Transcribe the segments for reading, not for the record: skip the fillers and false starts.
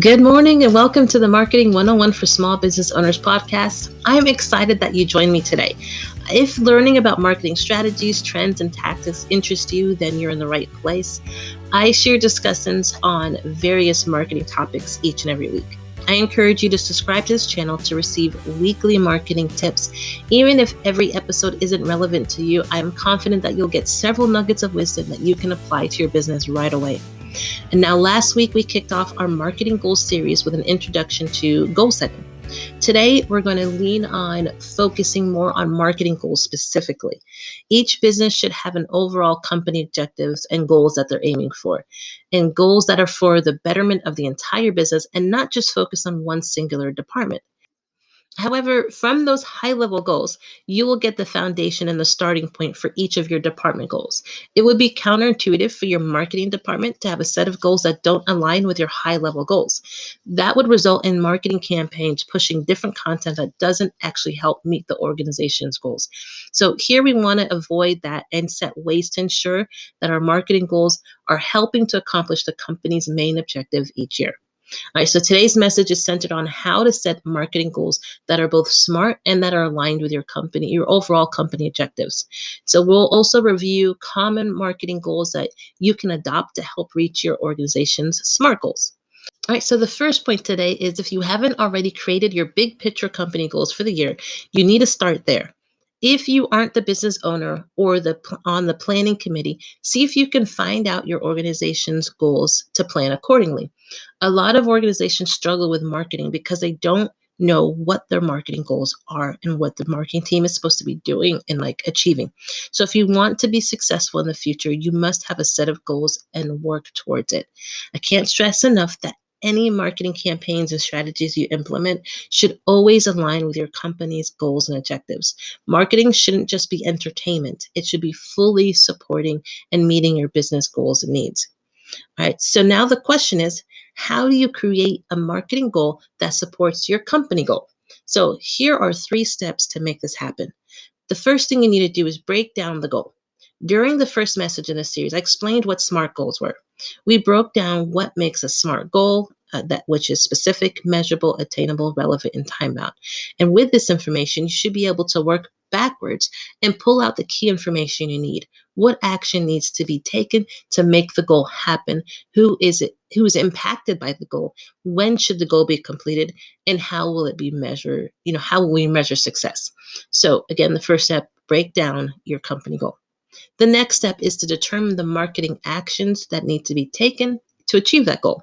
Good morning and welcome to the Marketing 101 for Small Business Owners podcast. I'm excited that you joined me today. If learning about marketing strategies, trends, and tactics interest you, then you're in the right place. I share discussions on various marketing topics each and every week. I encourage you to subscribe to this channel to receive weekly marketing tips. Even if every episode isn't relevant to you, I am confident that you'll get several nuggets of wisdom that you can apply to your business right away. And now last week we kicked off our marketing goals series with an introduction to goal setting. Today we're going to lean on focusing more on marketing goals specifically. Each business should have an overall company objectives and goals that they're aiming for, and goals that are for the betterment of the entire business and not just focus on one singular department. However, from those high level goals, you will get the foundation and the starting point for each of your department goals. It would be counterintuitive for your marketing department to have a set of goals that don't align with your high level goals. That would result in marketing campaigns pushing different content that doesn't actually help meet the organization's goals. So, here we want to avoid that and set ways to ensure that our marketing goals are helping to accomplish the company's main objective each year. All right, so today's message is centered on how to set marketing goals that are both smart and that are aligned with your company, your overall company objectives. So we'll also review common marketing goals that you can adopt to help reach your organization's SMART goals. All right, so the first point today is if you haven't already created your big picture company goals for the year, you need to start there. If you aren't the business owner or on the planning committee, see if you can find out your organization's goals to plan accordingly. A lot of organizations struggle with marketing because they don't know what their marketing goals are and what the marketing team is supposed to be doing and achieving. So if you want to be successful in the future, you must have a set of goals and work towards it. I can't stress enough that any marketing campaigns and strategies you implement should always align with your company's goals and objectives. Marketing shouldn't just be entertainment, it should be fully supporting and meeting your business goals and needs. All right, so now the question is, how do you create a marketing goal that supports your company goal? So here are 3 steps to make this happen. The first thing you need to do is break down the goal. During the first message in the series, I explained what SMART goals were. We broke down what makes a SMART goal, that which is specific, measurable, attainable, relevant, and time bound. And with this information, you should be able to work backwards and pull out the key information you need. What action needs to be taken to make the goal happen? Who is it? Who is impacted by the goal? When should the goal be completed? And how will it be measured? How will we measure success? So again, the first step, break down your company goal. The next step is to determine the marketing actions that need to be taken to achieve that goal.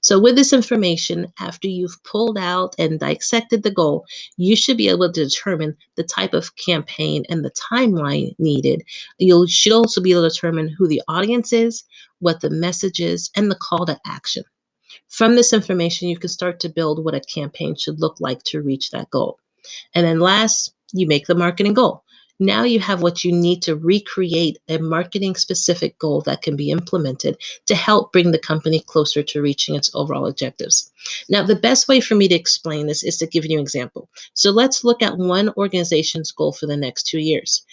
So, with this information, after you've pulled out and dissected the goal, you should be able to determine the type of campaign and the timeline needed. You should also be able to determine who the audience is, what the message is, and the call to action. From this information, you can start to build what a campaign should look like to reach that goal. And then last, you make the marketing goal. Now you have what you need to recreate a marketing specific goal that can be implemented to help bring the company closer to reaching its overall objectives. Now, the best way for me to explain this is to give you an example. So let's look at one organization's goal for the next 2 years.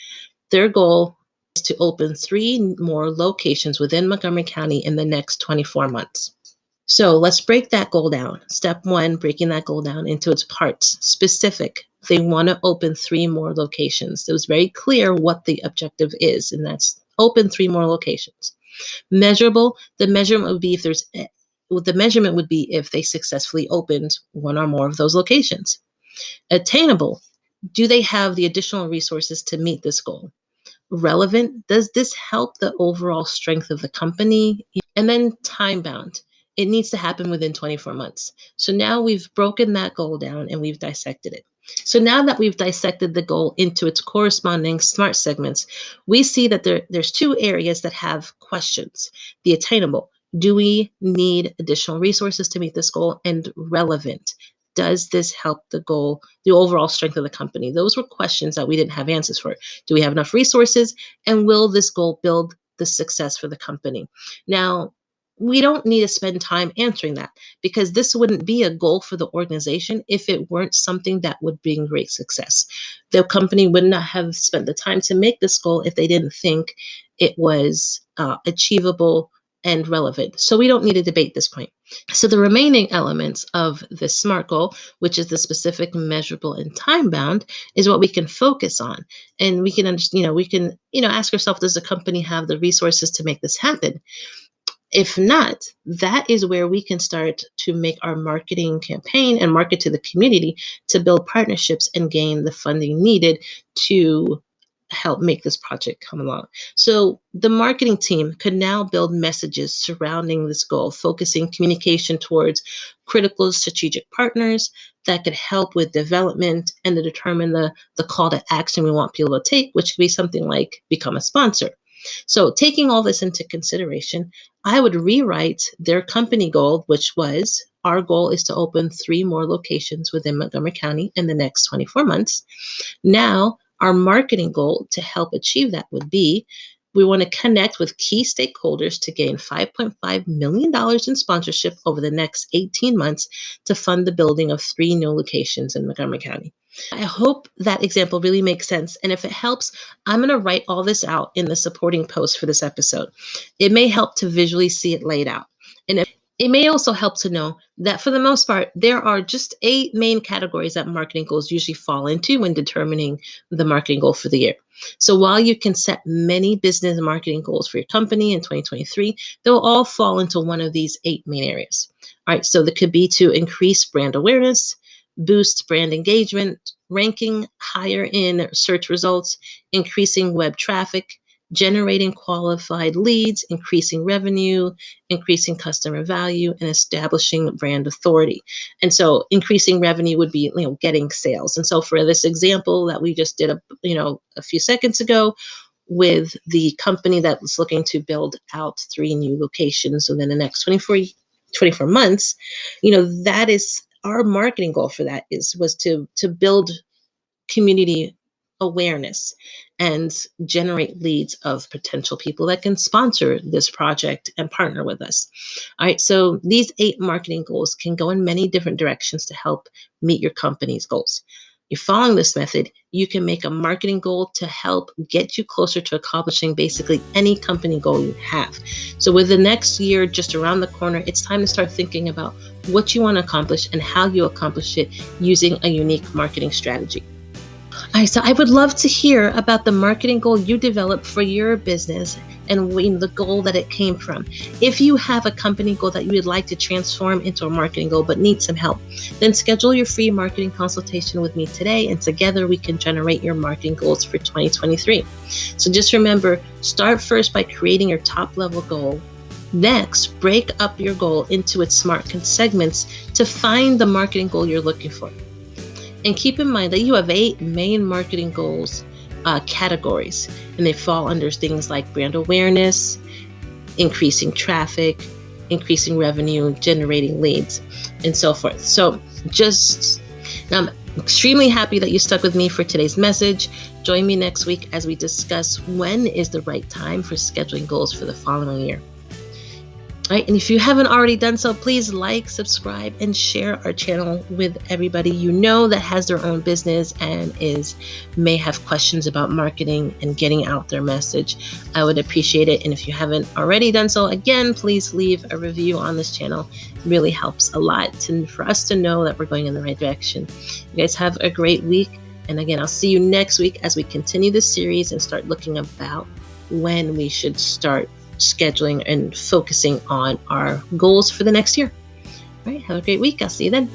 Their goal is to open 3 more locations within Montgomery County in the next 24 months. So let's break that goal down. Step 1, breaking that goal down into its parts. Specific. They want to open 3 more locations. It was very clear what the objective is, and that's open 3 more locations. Measurable. The measurement would be if they successfully opened 1 or more of those locations. Attainable. Do they have the additional resources to meet this goal? Relevant. Does this help the overall strength of the company? And then time bound. It needs to happen within 24 months. So now we've broken that goal down and we've dissected it. So now that we've dissected the goal into its corresponding SMART segments, we see that there's 2 areas that have questions. The attainable. Do we need additional resources to meet this goal? And relevant. Does this help the goal, the overall strength of the company? Those were questions that we didn't have answers for. Do we have enough resources? And will this goal build the success for the company? Now, we don't need to spend time answering that because this wouldn't be a goal for the organization if it weren't something that would bring great success. The company would not have spent the time to make this goal if they didn't think it was achievable and relevant. So we don't need to debate this point. So the remaining elements of the SMART goal, which is the specific, measurable, and time bound, is what we can focus on. And we can ask ourselves, does the company have the resources to make this happen? If not, that is where we can start to make our marketing campaign and market to the community to build partnerships and gain the funding needed to help make this project come along. So the marketing team could now build messages surrounding this goal, focusing communication towards critical strategic partners that could help with development and to determine the call to action we want people to take, which could be something like become a sponsor. So taking all this into consideration, I would rewrite their company goal, which was our goal is to open 3 more locations within Montgomery County in the next 24 months. Now, our marketing goal to help achieve that would be we want to connect with key stakeholders to gain $5.5 million in sponsorship over the next 18 months to fund the building of 3 new locations in Montgomery County. I hope that example really makes sense. And if it helps, I'm going to write all this out in the supporting post for this episode. It may help to visually see it laid out. And it may also help to know that for the most part, there are just 8 main categories that marketing goals usually fall into when determining the marketing goal for the year. So while you can set many business marketing goals for your company in 2023, they'll all fall into one of these 8 main areas. All right, so that could be to increase brand awareness, boost brand engagement, ranking higher in search results, increasing web traffic, generating qualified leads, increasing revenue, increasing customer value, and establishing brand authority. And so increasing revenue would be, getting sales. And so for this example that we just did a few seconds ago with the company that was looking to build out 3 new locations within the next 24 months, that is our marketing goal for that was to build community awareness and generate leads of potential people that can sponsor this project and partner with us. All right, so these 8 marketing goals can go in many different directions to help meet your company's goals. You're following this method, you can make a marketing goal to help get you closer to accomplishing basically any company goal you have. So with the next year just around the corner, it's time to start thinking about what you want to accomplish and how you accomplish it using a unique marketing strategy. All right, so I would love to hear about the marketing goal you developed for your business and the goal that it came from. If you have a company goal that you would like to transform into a marketing goal but need some help, then schedule your free marketing consultation with me today, and together we can generate your marketing goals for 2023. So just remember, start first by creating your top level goal. Next, break up your goal into its SMART segments to find the marketing goal you're looking for. And keep in mind that you have 8 main marketing goals categories, and they fall under things like brand awareness, increasing traffic, increasing revenue, generating leads, and so forth. So I'm extremely happy that you stuck with me for today's message. Join me next week as we discuss when is the right time for scheduling goals for the following year. All right, and if you haven't already done so, please like, subscribe, and share our channel with everybody you know that has their own business and may have questions about marketing and getting out their message. I would appreciate it. And if you haven't already done so, again, please leave a review on this channel. It really helps a lot for us to know that we're going in the right direction. You guys have a great week. And again, I'll see you next week as we continue this series and start looking about when we should start scheduling and focusing on our goals for the next year. All right, have a great week. I'll see you then.